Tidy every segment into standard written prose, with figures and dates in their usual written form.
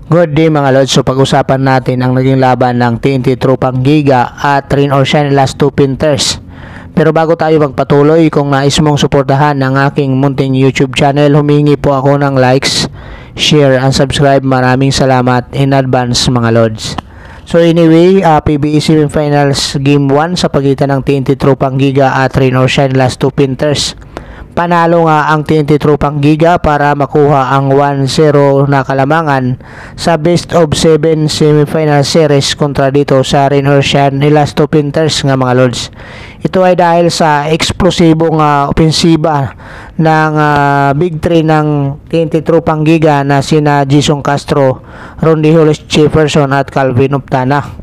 Good day mga lods, so pag-usapan natin ang naging laban ng TNT Tropang Giga at Rain or Shine last 2 pinters. Pero bago tayo magpatuloy, kung nais mong suportahan ang aking munting YouTube channel, humingi po ako ng likes, share, and subscribe. Maraming salamat in advance mga lods. So anyway, PBE Semifinals Game 1 sa pagitan ng TNT Tropang Giga at Rain or Shine last 2 pinters. Panalo nga ang TNT Tropang Giga para makuha ang 1-0 na kalamangan sa best of 7 semifinal series kontra dito sa Rain or Shine last 2 pinters nga mga lods. Ito ay dahil sa eksplosibong opensiba ng big 3 ng TNT Tropang Giga na sina Jason Castro, Rondy Hollis Jefferson at Calvin Optana.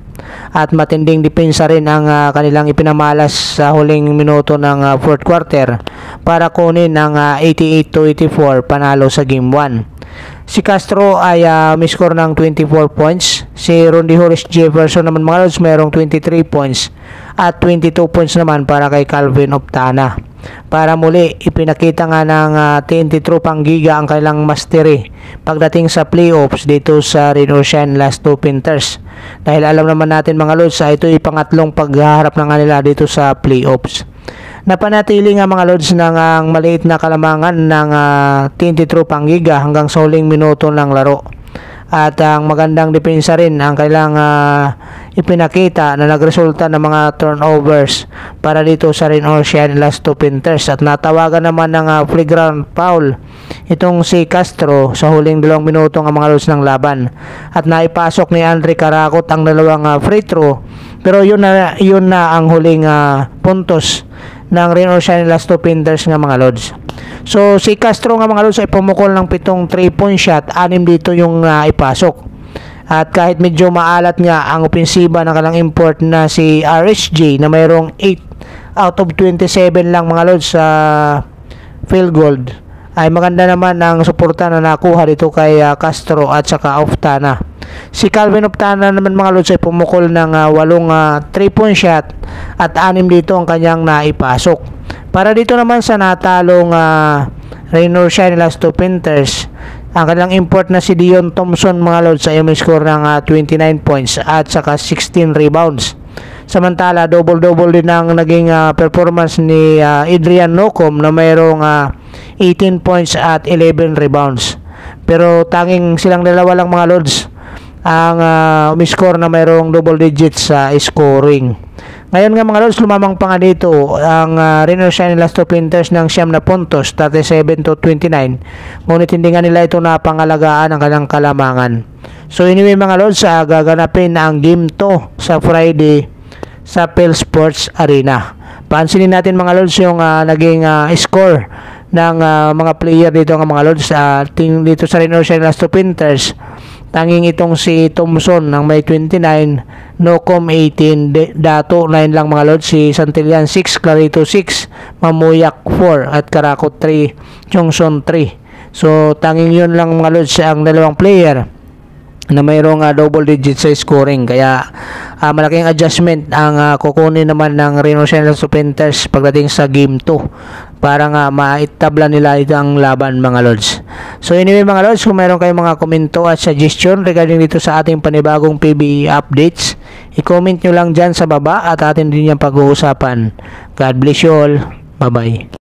At matinding depensa rin ang kanilang ipinamalas sa huling minuto ng 4th quarter para kunin ang 88-84 panalo sa Game 1. Si Castro ay miscore ng 24 points. Si Rondy Hollis Jefferson naman mga lods mayroong 23 points at 22 points naman para kay Calvin Optana. Para muli ipinakita nga ng TNT Tropang Giga ang kanilang mastery pagdating sa playoffs dito sa Rain or Shine last 2 pinters. Dahil alam naman natin mga lods, ito ay pangatlong pagharap ng kanila dito sa playoffs. Napanatili nga mga lods ng maliit na kalamangan ng TNT Tropang Giga hanggang sa huling minuto ng laro. At ang magandang depensa rin ang kailang ipinakita na nagresulta ng mga turnovers para dito sa Rain or Shine last 2 pinters. At natawagan naman ng flagrant foul itong si Castro sa huling 2 minuto ng mga lods ng laban. At naipasok ni Andre Karakot ang dalawang free throw. Pero yun na ang huling puntos ng Rain or Shine last 2 pinters nga mga lods. So si Castro nga mga lods ay pumukol ng 7 3-point shot, 6 dito yung ipasok. At kahit medyo maalat nga ang opensiba ng kalang import na si RSG na mayroong 8 out of 27 lang mga lods sa field goal, ay maganda naman ang suporta na nakuha dito kay Castro at saka Optana. Si Calvin Optana naman mga lods ay pumukol ng 8 3-point shot at 6 dito ang kanyang naipasok. Para dito naman sa natalong Rain or Shine last 2 pinters, ang kanilang import na si Dion Thompson mga lods ay may score ng 29 points at saka 16 rebounds. Samantala double-double din ang naging performance ni Adrian Nocom na mayroong 18 points at 11 rebounds. Pero tanging silang dalawa lang mga lods ang umiscore na mayroong double digits sa scoring. Ngayon nga mga lods, lumamang pa nga dito ang Rain or Shine last 2 pinters ng 9 na puntos, 37-29. Ngunit hindi nga nila ito napangalagaan ang kanilang kalamangan. So anyway mga lods, gaganapin ang Game 2 sa Friday sa Phil Sports Arena. Pansinin natin mga lods yung naging score ng mga player dito ng mga lods dito sa Rain or Shine last 2 pinters. Tanging itong si Thompson ng may 29, Nocom 18, Dato 9 lang mga lods, si Santillan 6, Clarito 6, Mamuyak 4 at Karakot 3, Johnson 3. So tanging yun lang mga lods ang dalawang player na mayroong double digit sa scoring. Kaya malaking adjustment ang kukunin naman ng Rain or Shine last 2 pinters pagdating sa Game 2 para nga maitabla nila itong laban mga lods. So anyway mga lods, kung mayroon kayong mga komento at suggestion regarding dito sa ating panibagong PBE updates, i-comment nyo lang dyan sa baba at atin din yung pag-uusapan. God bless you all. Bye bye.